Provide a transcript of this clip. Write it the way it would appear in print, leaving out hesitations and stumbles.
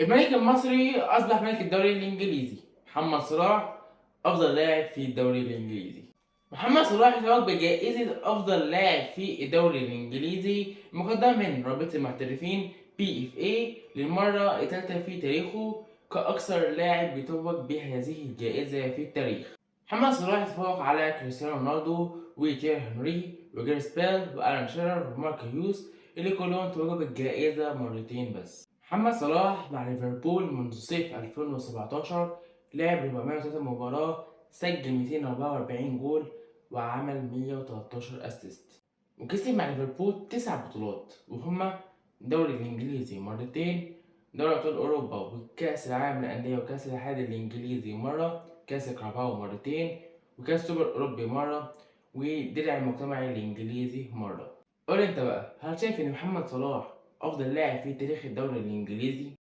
الملك المصري أصبح ملك الدوري الإنجليزي. محمد صلاح أفضل لاعب في الدوري الإنجليزي. محمد صلاح يتوج بجائزة أفضل لاعب في الدوري الإنجليزي مقدمة من رابطة المحترفين PFA للمرة الثالثة في تاريخه كأكثر لاعب يتوج بهذه الجائزة في التاريخ. محمد صلاح يتفوق على كريستيانو رونالدو وتييري هنري وجاريث بيل وألان شيرر ومارك هيوز اللي كلهم توجوا بالجائزة مرتين بس. محمد صلاح مع ليفربول منذ صيف 2017 لعب 403 مباراة، سجل 244 جول وعمل 113 اسيست، وكسب مع ليفربول 9 بطولات وهما الدوري الإنجليزي مرتين، دوري أبطال أوروبا وكأس العالم للأندية وكأس الاتحاد الإنجليزي مرة، كأس الكاراباو مرتين، وكأس سوبر أوروبي مرة، ودرع المجتمع الإنجليزي مرة. قول انت بقى، هل شايف ان محمد صلاح افضل لاعب في تاريخ الدوري الانجليزي؟